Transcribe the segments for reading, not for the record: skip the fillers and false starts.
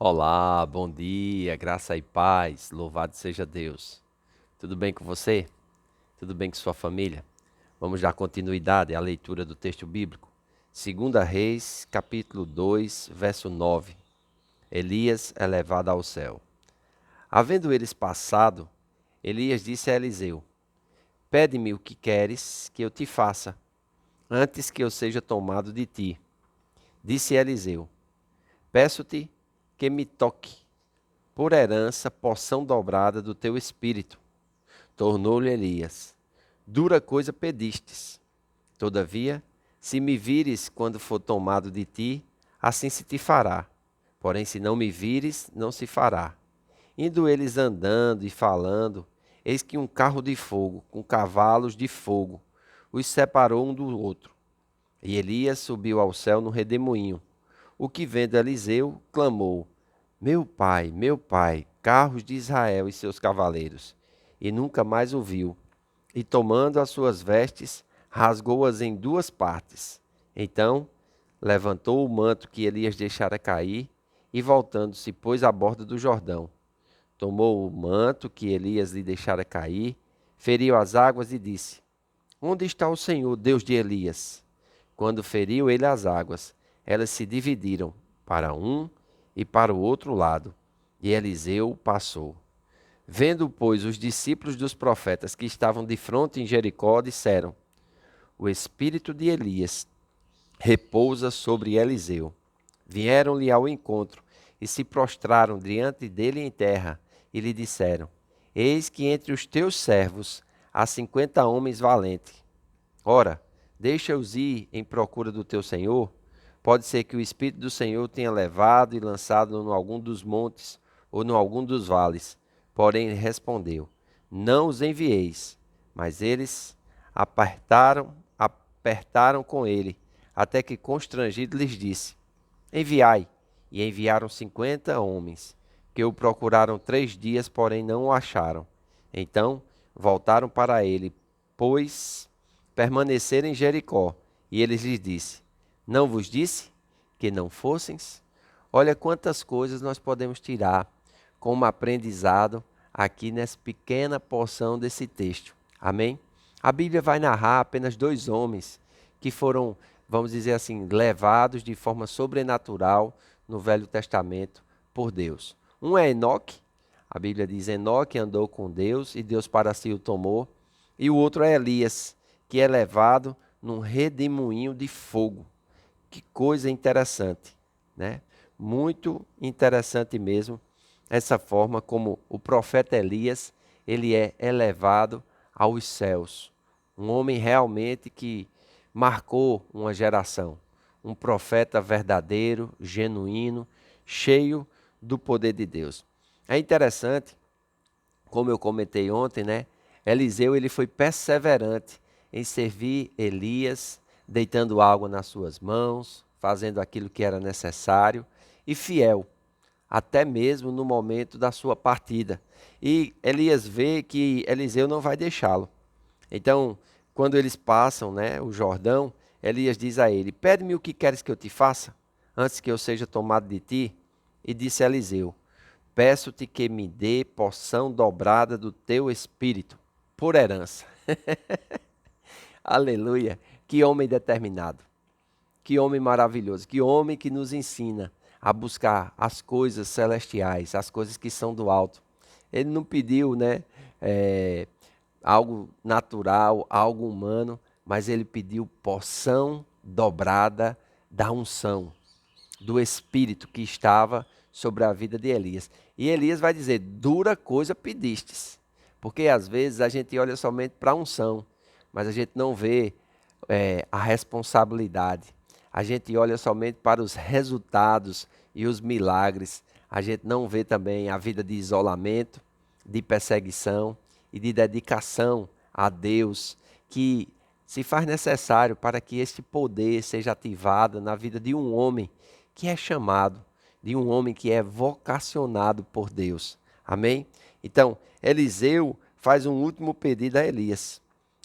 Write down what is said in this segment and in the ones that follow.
Olá, bom dia, graça e paz, louvado seja Deus. Tudo bem com você? Tudo bem com sua família? Vamos dar continuidade à leitura do texto bíblico. 2 Reis, capítulo 2, verso 9. Elias é levado ao céu. Havendo eles passado, Elias disse a Eliseu: Pede-me o que queres que eu te faça, antes que eu seja tomado de ti. Disse Eliseu: Peço-te que me toque por herança porção dobrada do teu espírito. Tornou-lhe Elias: Dura coisa pedistes. Todavia, se me vires quando for tomado de ti, assim se te fará. Porém, se não me vires, não se fará. Indo eles andando e falando, eis que um carro de fogo, com cavalos de fogo, os separou um do outro. E Elias subiu ao céu no redemoinho. O que vendo Eliseu, clamou: meu pai, carros de Israel e seus cavaleiros. E nunca mais o viu. E tomando as suas vestes, rasgou-as em duas partes. Então levantou o manto que Elias deixara cair, e voltando-se, pôs à borda do Jordão. Tomou o manto que Elias lhe deixara cair, feriu as águas e disse: Onde está o Senhor, Deus de Elias? Quando feriu ele as águas, elas se dividiram para um e para o outro lado, e Eliseu passou. Vendo, pois, os discípulos dos profetas que estavam de fronte em Jericó, disseram: O espírito de Elias repousa sobre Eliseu. Vieram-lhe ao encontro e se prostraram diante dele em terra e lhe disseram: Eis que entre os teus servos há 50 homens valentes. Ora, deixa-os ir em procura do teu senhor. Pode ser que o Espírito do Senhor tenha levado e lançado em algum dos montes ou em algum dos vales. Porém, ele respondeu: Não os envieis. Mas eles apertaram com ele, até que constrangido lhes disse: Enviai. E enviaram 50 homens, que o procuraram 3 dias, porém não o acharam. Então voltaram para ele, pois permaneceram em Jericó. E ele lhes disse: Não vos disse que não fosseis? Olha quantas coisas nós podemos tirar como aprendizado aqui nessa pequena porção desse texto. Amém? A Bíblia vai narrar apenas 2 homens que foram, vamos dizer assim, levados de forma sobrenatural no Velho Testamento por Deus. Um é Enoque. A Bíblia diz: Enoque andou com Deus e Deus para si o tomou. E o outro é Elias, que é levado num redemoinho de fogo. Que coisa interessante, né? Muito interessante mesmo essa forma como o profeta Elias, ele é elevado aos céus. Um homem realmente que marcou uma geração. Um profeta verdadeiro, genuíno, cheio do poder de Deus. É interessante, como eu comentei ontem, né? Eliseu ele foi perseverante em servir Elias, deitando água nas suas mãos, fazendo aquilo que era necessário, e fiel, até mesmo no momento da sua partida. E Elias vê que Eliseu não vai deixá-lo. Então, quando eles passam, né, o Jordão, Elias diz a ele: Pede-me o que queres que eu te faça, antes que eu seja tomado de ti. E disse a Eliseu: Peço-te que me dê porção dobrada do teu espírito, por herança. Aleluia! Que homem determinado, que homem maravilhoso, que homem que nos ensina a buscar as coisas celestiais, as coisas que são do alto. Ele não pediu, né, é, algo natural, algo humano, mas ele pediu porção dobrada da unção, do Espírito que estava sobre a vida de Elias. E Elias vai dizer: dura coisa pedistes. Porque às vezes a gente olha somente para a unção, mas a gente não vê a responsabilidade. A gente olha somente para os resultados e os milagres. A gente não vê também a vida de isolamento, de perseguição e de dedicação a Deus, que se faz necessário para que este poder seja ativado na vida de um homem que é chamado, de um homem que é vocacionado por Deus. Amém? Então, Eliseu faz um último pedido a Elias: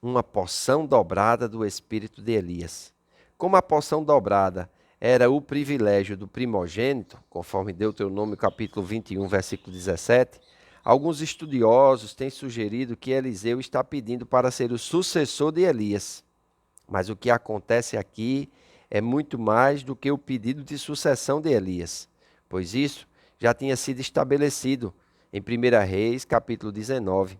uma porção dobrada do espírito de Elias. Como a porção dobrada era o privilégio do primogênito, conforme Deuteronômio capítulo 21, versículo 17, alguns estudiosos têm sugerido que Eliseu está pedindo para ser o sucessor de Elias. Mas o que acontece aqui é muito mais do que o pedido de sucessão de Elias, pois isso já tinha sido estabelecido em 1 Reis, capítulo 19.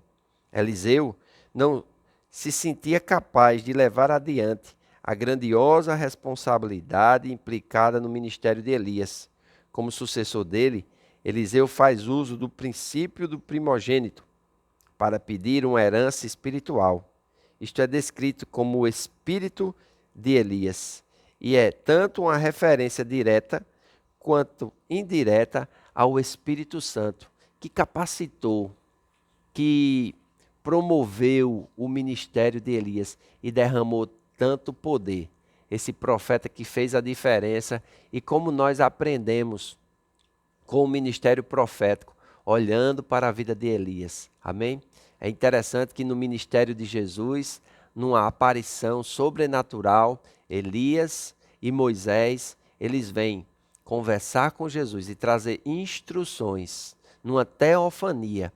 Eliseu não se sentia capaz de levar adiante a grandiosa responsabilidade implicada no ministério de Elias. Como sucessor dele, Eliseu faz uso do princípio do primogênito para pedir uma herança espiritual. Isto é descrito como o espírito de Elias e é tanto uma referência direta quanto indireta ao Espírito Santo, que capacitou, que promoveu o ministério de Elias e derramou tanto poder. Esse profeta que fez a diferença e como nós aprendemos com o ministério profético, olhando para a vida de Elias. Amém? É interessante que no ministério de Jesus, numa aparição sobrenatural, Elias e Moisés, eles vêm conversar com Jesus e trazer instruções numa teofania,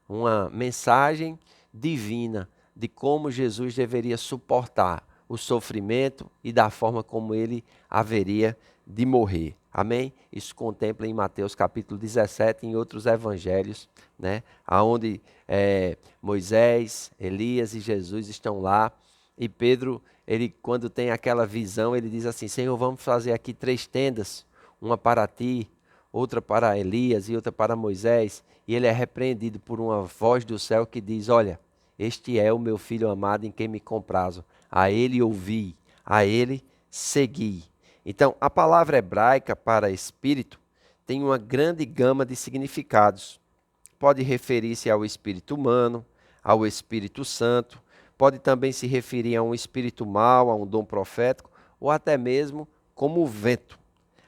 uma mensagem divina de como Jesus deveria suportar o sofrimento e da forma como ele haveria de morrer. Amém? Isso contempla em Mateus capítulo 17 e em outros evangelhos, né? Onde Moisés, Elias e Jesus estão lá. E Pedro, ele, quando tem aquela visão, ele diz assim: Senhor, vamos fazer aqui 3 tendas, uma para ti, outra para Elias e outra para Moisés. E ele é repreendido por uma voz do céu que diz: olha, este é o meu filho amado em quem me comprazo. A ele ouvi, a ele segui. Então, a palavra hebraica para espírito tem uma grande gama de significados. Pode referir-se ao espírito humano, ao Espírito Santo, pode também se referir a um espírito mau, a um dom profético, ou até mesmo como o vento.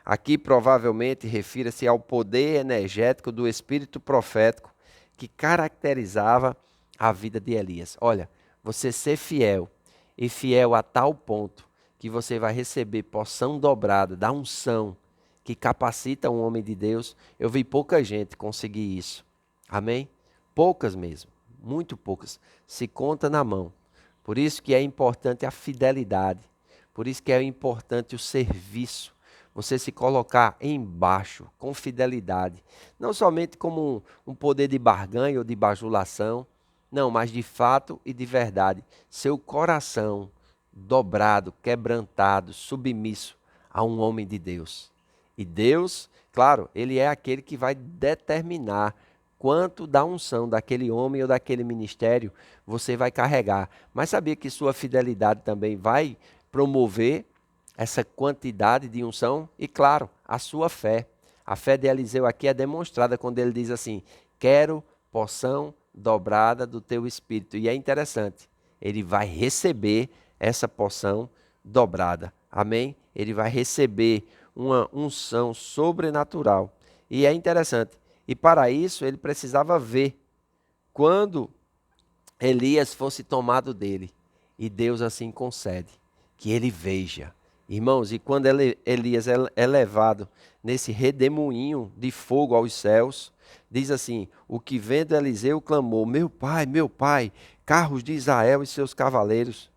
Aqui provavelmente refira-se ao poder energético do espírito profético que caracterizava a vida de Elias. Olha, você ser fiel, e fiel a tal ponto que você vai receber porção dobrada da unção que capacita um homem de Deus. Eu vi pouca gente conseguir isso. Amém? Poucas mesmo, muito poucas. Se conta na mão. Por isso que é importante a fidelidade. Por isso que é importante o serviço. Você se colocar embaixo, com fidelidade. Não somente como um poder de barganha ou de bajulação. Não, mas de fato e de verdade. Seu coração dobrado, quebrantado, submisso a um homem de Deus. E Deus, claro, ele é aquele que vai determinar quanto da unção daquele homem ou daquele ministério você vai carregar. Mas sabia que sua fidelidade também vai promover essa quantidade de unção? E claro, a sua fé. A fé de Eliseu aqui é demonstrada quando ele diz assim: quero porção dobrada do teu espírito. E é interessante, ele vai receber essa porção dobrada. Amém? Ele vai receber uma unção sobrenatural. E é interessante. E para isso ele precisava ver quando Elias fosse tomado dele. E Deus assim concede, que ele veja. Irmãos, e quando Elias é levado nesse redemoinho de fogo aos céus, diz assim: o que vendo Eliseu clamou: meu pai, carros de Israel e seus cavaleiros.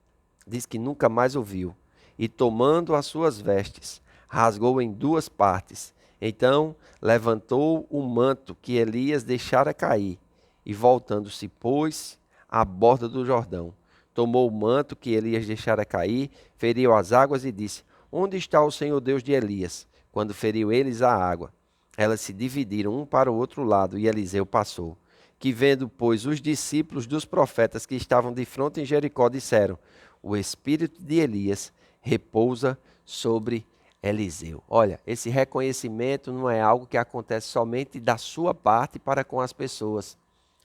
Diz que nunca mais ouviu. E tomando as suas vestes, rasgou em 2 partes. Então levantou o manto que Elias deixara cair, e voltando-se, pôs à borda do Jordão. Tomou o manto que Elias deixara cair, feriu as águas e disse: onde está o Senhor Deus de Elias? Quando feriu eles a água, elas se dividiram um para o outro lado, e Eliseu passou. Que vendo, pois, os discípulos dos profetas que estavam de fronte em Jericó, disseram: o espírito de Elias repousa sobre Eliseu. Olha, esse reconhecimento não é algo que acontece somente da sua parte para com as pessoas,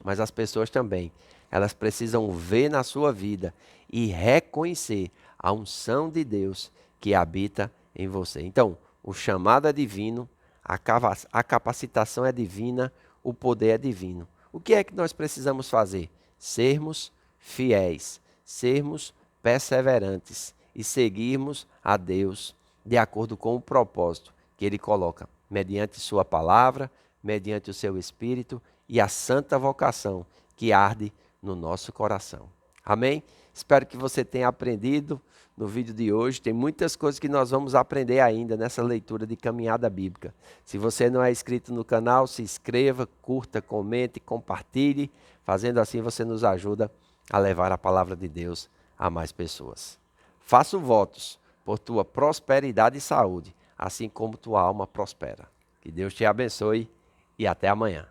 mas as pessoas também. Elas precisam ver na sua vida e reconhecer a unção de Deus que habita em você. Então, o chamado é divino, a capacitação é divina, o poder é divino. O que é que nós precisamos fazer? Sermos fiéis, sermos perseverantes e seguirmos a Deus de acordo com o propósito que Ele coloca, mediante Sua palavra, mediante o Seu Espírito e a santa vocação que arde no nosso coração. Amém? Espero que você tenha aprendido no vídeo de hoje. Tem muitas coisas que nós vamos aprender ainda nessa leitura de caminhada bíblica. Se você não é inscrito no canal, se inscreva, curta, comente, compartilhe. Fazendo assim, você nos ajuda a levar a palavra de Deus a mais pessoas. Faço votos por tua prosperidade e saúde, assim como tua alma prospera. Que Deus te abençoe e até amanhã.